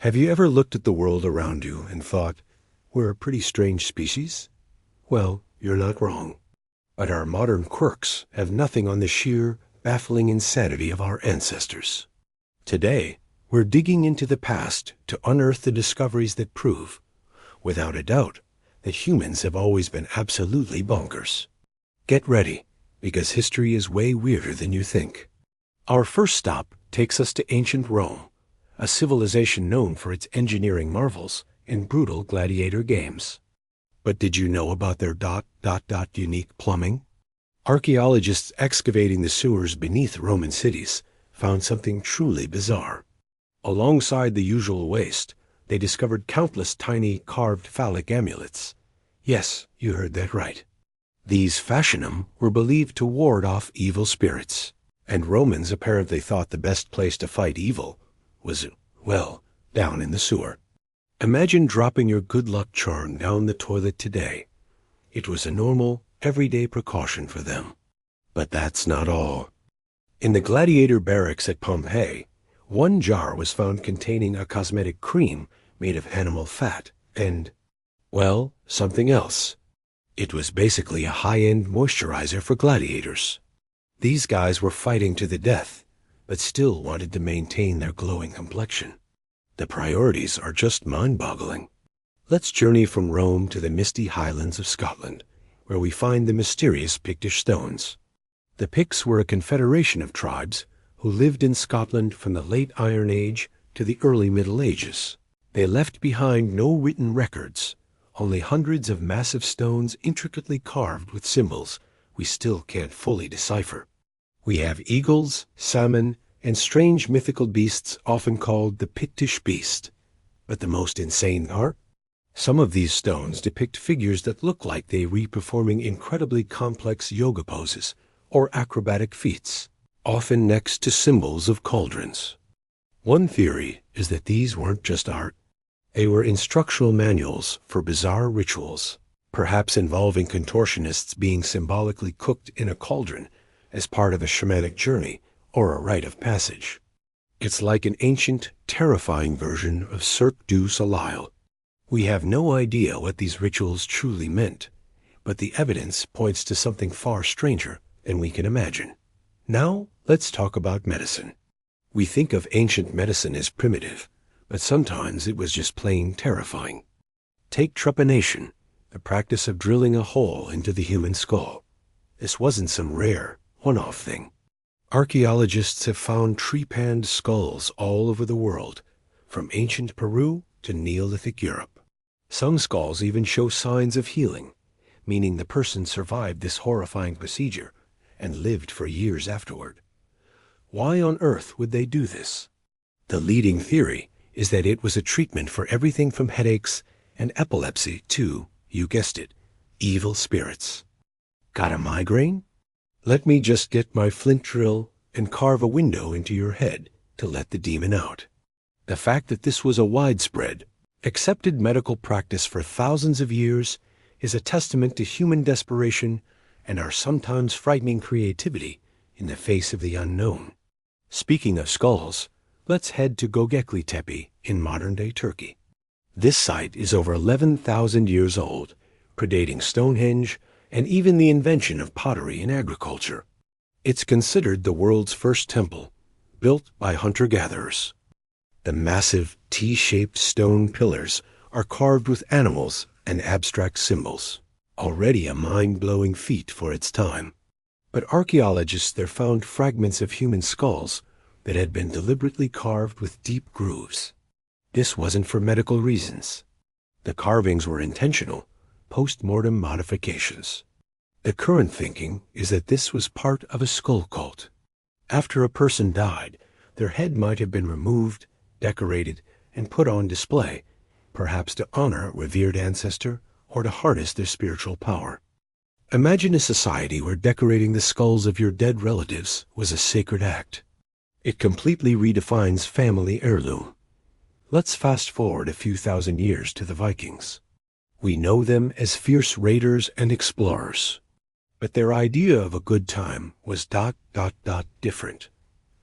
Have you ever looked at the world around you and thought, we're a pretty strange species? Well, you're not wrong. But our modern quirks have nothing on the sheer, baffling insanity of our ancestors. Today, we're digging into the past to unearth the discoveries that prove, without a doubt, that humans have always been absolutely bonkers. Get ready, because history is way weirder than you think. Our first stop takes us to ancient Rome, a civilization known for its engineering marvels and brutal gladiator games. But did you know about their unique plumbing? Archaeologists excavating the sewers beneath Roman cities found something truly bizarre. Alongside the usual waste, they discovered countless tiny carved phallic amulets. Yes, you heard that right. These fascinum were believed to ward off evil spirits, and Romans apparently thought the best place to fight evil was, well, down in the sewer. Imagine dropping your good luck charm down the toilet today. It was a normal, everyday precaution for them. But that's not all. In the gladiator barracks at Pompeii, one jar was found containing a cosmetic cream made of animal fat and, well, something else. It was basically a high-end moisturizer for gladiators. These guys were fighting to the death, but still wanted to maintain their glowing complexion. The priorities are just mind-boggling. Let's journey from Rome to the misty highlands of Scotland, where we find the mysterious Pictish stones. The Picts were a confederation of tribes who lived in Scotland from the late Iron Age to the early Middle Ages. They left behind no written records, only hundreds of massive stones intricately carved with symbols we still can't fully decipher. We have eagles, salmon, and strange mythical beasts often called the Pictish beast. But the most insane are? Some of these stones depict figures that look like they were performing incredibly complex yoga poses or acrobatic feats, often next to symbols of cauldrons. One theory is that these weren't just art. They were instructional manuals for bizarre rituals, perhaps involving contortionists being symbolically cooked in a cauldron as part of a shamanic journey or a rite of passage. It's like an ancient, terrifying version of Cirque du Soleil. We have no idea what these rituals truly meant, but the evidence points to something far stranger than we can imagine. Now, let's talk about medicine. We think of ancient medicine as primitive, but sometimes it was just plain terrifying. Take trepanation, the practice of drilling a hole into the human skull. This wasn't some rare, one-off thing. Archaeologists have found trepanned skulls all over the world, from ancient Peru to Neolithic Europe. Some skulls even show signs of healing, meaning the person survived this horrifying procedure and lived for years afterward. Why on earth would they do this? The leading theory is that it was a treatment for everything from headaches and epilepsy to, you guessed it, evil spirits. Got a migraine? Let me just get my flint drill and carve a window into your head to let the demon out. The fact that this was a widespread, accepted medical practice for thousands of years is a testament to human desperation and our sometimes frightening creativity in the face of the unknown. Speaking of skulls, let's head to Göbekli Tepe in modern-day Turkey. This site is over 11,000 years old, predating Stonehenge and even the invention of pottery and agriculture. It's considered the world's first temple, built by hunter-gatherers. The massive T-shaped stone pillars are carved with animals and abstract symbols, already a mind-blowing feat for its time. But archaeologists there found fragments of human skulls that had been deliberately carved with deep grooves. This wasn't for medical reasons. The carvings were intentional, post-mortem modifications. The current thinking is that this was part of a skull cult. After a person died, their head might have been removed, decorated, and put on display, perhaps to honor a revered ancestor or to harness their spiritual power. Imagine a society where decorating the skulls of your dead relatives was a sacred act. It completely redefines family heirloom. Let's fast forward a few thousand years to the Vikings. We know them as fierce raiders and explorers. But their idea of a good time was different.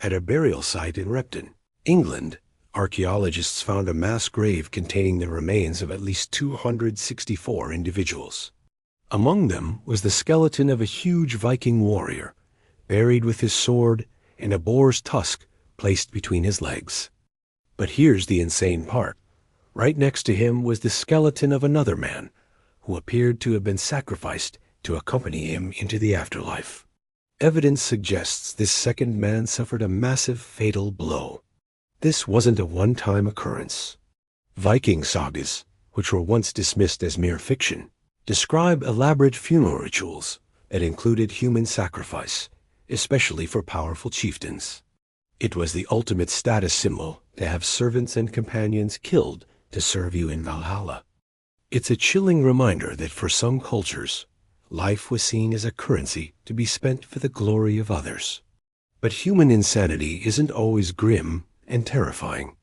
At a burial site in Repton, England, Archaeologists found a mass grave containing the remains of at least 264 individuals. Among them was the skeleton of a huge Viking warrior, buried with his sword and a boar's tusk placed between his legs. But here's the insane part. Right next to him was the skeleton of another man, who appeared to have been sacrificed to accompany him into the afterlife. Evidence suggests this second man suffered a massive fatal blow. This wasn't a one-time occurrence. Viking sagas, which were once dismissed as mere fiction, describe elaborate funeral rituals that included human sacrifice, especially for powerful chieftains. It was the ultimate status symbol to have servants and companions killed to serve you in Valhalla. It's a chilling reminder that for some cultures, life was seen as a currency to be spent for the glory of others. But human insanity isn't always grim and terrifying.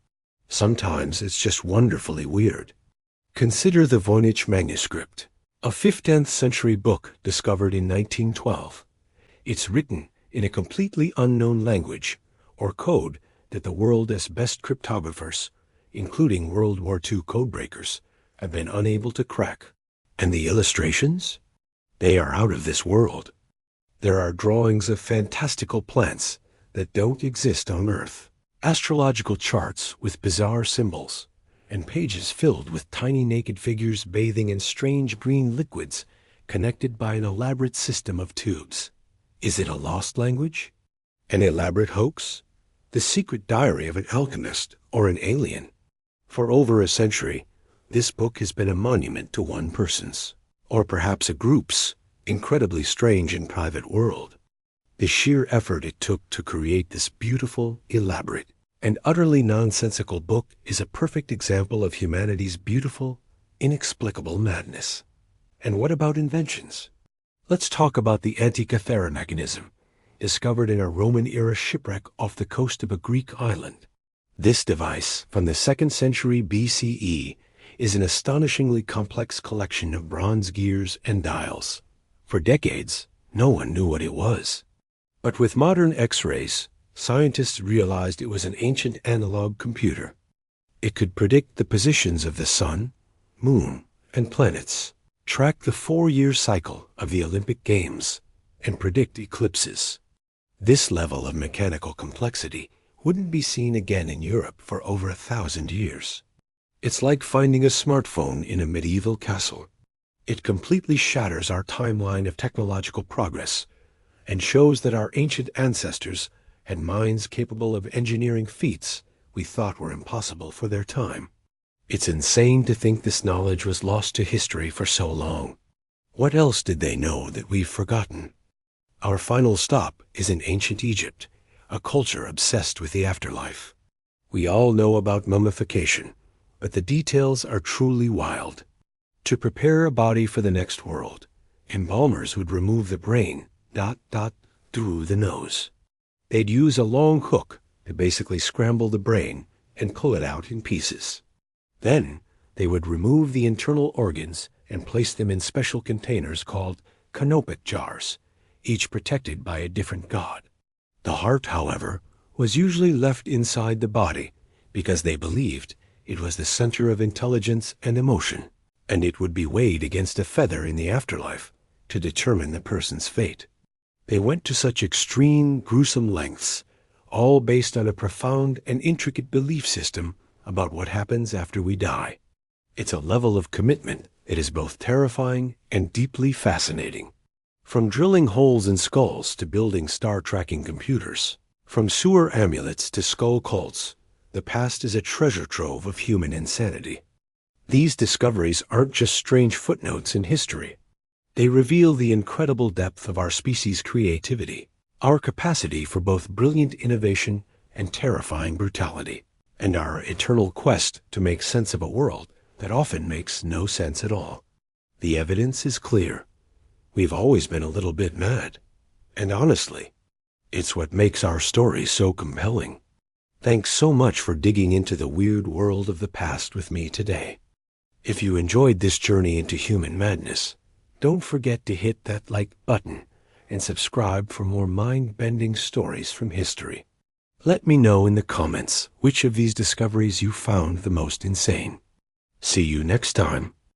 Sometimes it's just wonderfully weird. Consider the Voynich manuscript, a 15th century book discovered in 1912. It's written in a completely unknown language or code that the world's best cryptographers, including World War II codebreakers, have been unable to crack. And the illustrations? They are out of this world. There are drawings of fantastical plants that don't exist on Earth, astrological charts with bizarre symbols, and pages filled with tiny naked figures bathing in strange green liquids connected by an elaborate system of tubes. Is it a lost language? An elaborate hoax? The secret diary of an alchemist or an alien? For over a century, this book has been a monument to one person's, or perhaps a group's, incredibly strange and private world. The sheer effort it took to create this beautiful, elaborate, and utterly nonsensical book is a perfect example of humanity's beautiful, inexplicable madness. And what about inventions? Let's talk about the Antikythera mechanism, discovered in a Roman-era shipwreck off the coast of a Greek island. This device, from the 2nd century BCE, is an astonishingly complex collection of bronze gears and dials. For decades, no one knew what it was. But with modern X-rays, scientists realized it was an ancient analog computer. It could predict the positions of the sun, moon, and planets, track the 4-year cycle of the Olympic Games, and predict eclipses. This level of mechanical complexity wouldn't be seen again in Europe for over 1,000 years. It's like finding a smartphone in a medieval castle. It completely shatters our timeline of technological progress and shows that our ancient ancestors had minds capable of engineering feats we thought were impossible for their time. It's insane to think this knowledge was lost to history for so long. What else did they know that we've forgotten? Our final stop is in ancient Egypt, a culture obsessed with the afterlife. We all know about mummification, but the details are truly wild. To prepare a body for the next world, embalmers would remove the brain, through the nose. They'd use a long hook to basically scramble the brain and pull it out in pieces. Then they would remove the internal organs and place them in special containers called canopic jars, each protected by a different god. The heart, however, was usually left inside the body because they believed it was the center of intelligence and emotion, and it would be weighed against a feather in the afterlife to determine the person's fate. They went to such extreme, gruesome lengths, all based on a profound and intricate belief system about what happens after we die. It's a level of commitment that is both terrifying and deeply fascinating. From drilling holes in skulls to building star-tracking computers, from sewer amulets to skull cults, the past is a treasure trove of human insanity. These discoveries aren't just strange footnotes in history. They reveal the incredible depth of our species' creativity, our capacity for both brilliant innovation and terrifying brutality, and our eternal quest to make sense of a world that often makes no sense at all. The evidence is clear. We've always been a little bit mad. And honestly, it's what makes our story so compelling. Thanks so much for digging into the weird world of the past with me today. If you enjoyed this journey into human madness, don't forget to hit that like button and subscribe for more mind-bending stories from history. Let me know in the comments which of these discoveries you found the most insane. See you next time